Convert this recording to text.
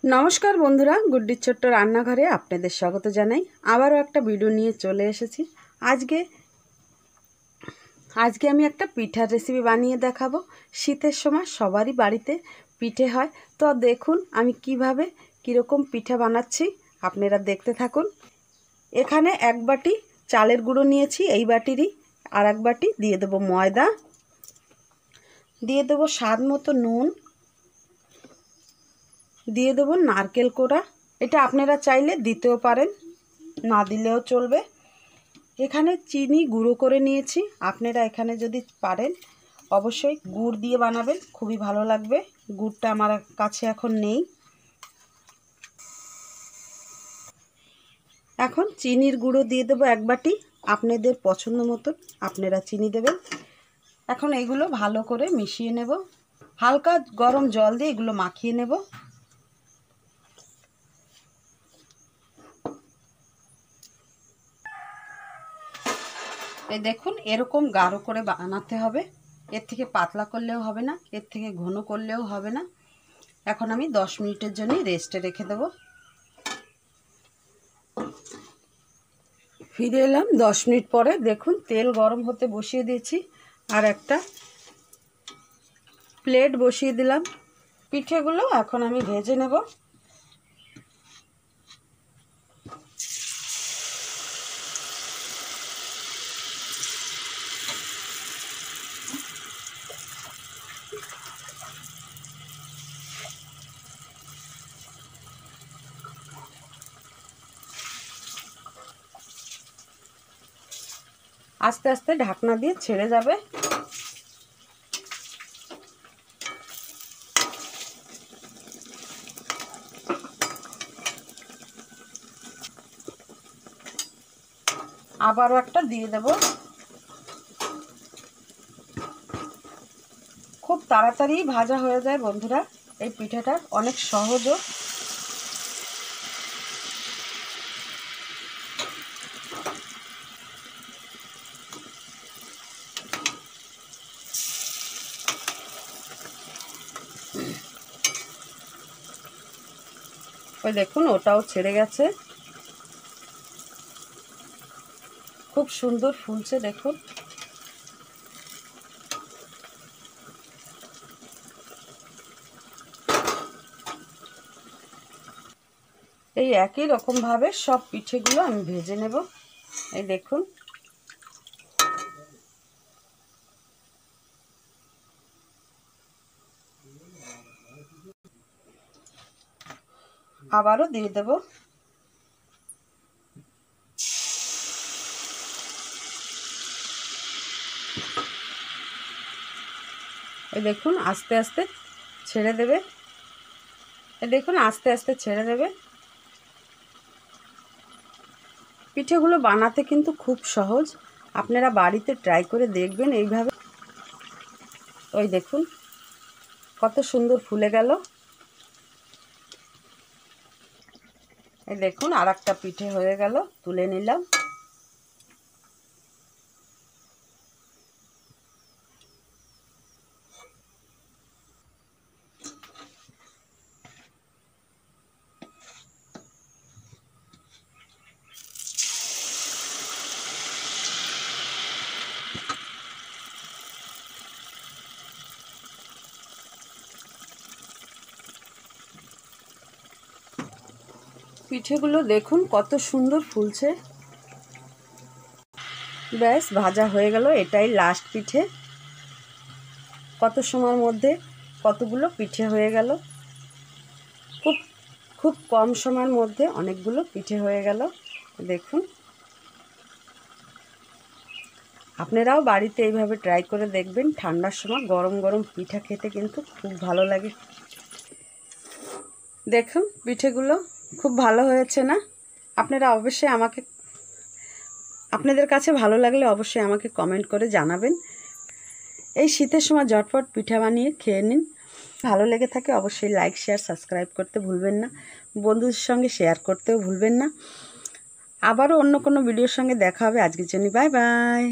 নমস্কার বন্ধুরা, গুড্ডির ছোট্ট রান্নাঘরে আপনাদের স্বাগত জানাই। আবারও একটা ভিডিও নিয়ে চলে এসেছি। আজকে আমি একটা পিঠার রেসিপি বানিয়ে দেখাবো। শীতের সময় সবারই বাড়িতে পিঠে হয়, তো দেখুন আমি কিভাবে কীরকম পিঠা বানাচ্ছি, আপনারা দেখতে থাকুন। এখানে এক বাটি চালের গুঁড়ো নিয়েছি, এই বাটিরই আর এক বাটি দিয়ে দেবো ময়দা, দিয়ে দেবো স্বাদ মতো নুন, দিয়ে দেবো নারকেল কোড়া। এটা আপনারা চাইলে দিতেও পারেন, না দিলেও চলবে। এখানে চিনি গুঁড়ো করে নিয়েছি, আপনারা এখানে যদি পারেন অবশ্যই গুড় দিয়ে বানাবেন, খুবই ভালো লাগবে। গুড়টা আমার কাছে এখন নেই। এখন চিনির গুঁড়ো দিয়ে দেবো এক বাটি, আপনাদের পছন্দ মতন আপনারা চিনি দেবেন। এখন এগুলো ভালো করে মিশিয়ে নেব, হালকা গরম জল দিয়ে এগুলো মাখিয়ে নেব। এই দেখুন এরকম গাঢ় করে বানাতে হবে, এর থেকে পাতলা করলেও হবে না, এর থেকে ঘন করলেও হবে না। এখন আমি 10 মিনিটের জন্য রেস্টে রেখে দেব। ফিরে এলাম 10 মিনিট পরে। দেখুন তেল গরম হতে বসিয়ে দিয়েছি, আর একটা প্লেট বসিয়ে দিলাম। পিঠেগুলো এখন আমি ভেজে নেব। আস্তে আস্তে ঢাকনা দিয়ে ছেড়ে যাবে। আবারও একটা দিয়ে দেব। খুব তাড়াতাড়ি ভাজা হয়ে যায় বন্ধুরা, এই পিঠাটা অনেক সহজও। ওই দেখুন ওটাও ছেড়ে গেছে, খুব সুন্দর ফুলছে দেখুন। এই একই রকমভাবে সব পিঠেগুলো আমি ভেজে নেব। এই দেখুন আবারও দিয়ে দেব। এই দেখুন আস্তে আস্তে ছেড়ে দেবে, এই দেখুন আস্তে আস্তে ছেড়ে দেবে। পিঠেগুলো বানাতে কিন্তু খুব সহজ, আপনারা বাড়িতে ট্রাই করে দেখবেন এইভাবে। ওই দেখুন কত সুন্দর ফুলে গেল। এই দেখুন আর একটা পিঠে হয়ে গেল, তুলে নিলাম। পিঠেগুলো দেখুন কত সুন্দর ফুলছে। ব্যাস ভাজা হয়ে গেল, এটাই লাস্ট পিঠে। কত সময়ের মধ্যে কতগুলো পিঠে হয়ে গেল, খুব খুব কম সময়ের মধ্যে অনেকগুলো পিঠে হয়ে গেল। দেখুন আপনারাও বাড়িতে এইভাবে ট্রাই করে দেখবেন, ঠান্ডার সময় গরম গরম পিঠা খেতে কিন্তু খুব ভালো লাগে। দেখুন পিঠেগুলো খুব ভালো হয়েছে না? আপনারা অবশ্যই আপনাদের কাছে ভালো লাগলে অবশ্যই আমাকে কমেন্ট করে জানাবেন। এই শীতের সময় ঝটপট পিঠা বানিয়ে খেয়ে নিন। ভালো লেগে থাকে অবশ্যই লাইক শেয়ার সাবস্ক্রাইব করতে ভুলবেন না, বন্ধুদের সঙ্গে শেয়ার করতেও ভুলবেন না। আবারও অন্য কোনো ভিডিওর সঙ্গে দেখা হবে। আজকের জন্য বাই বাই।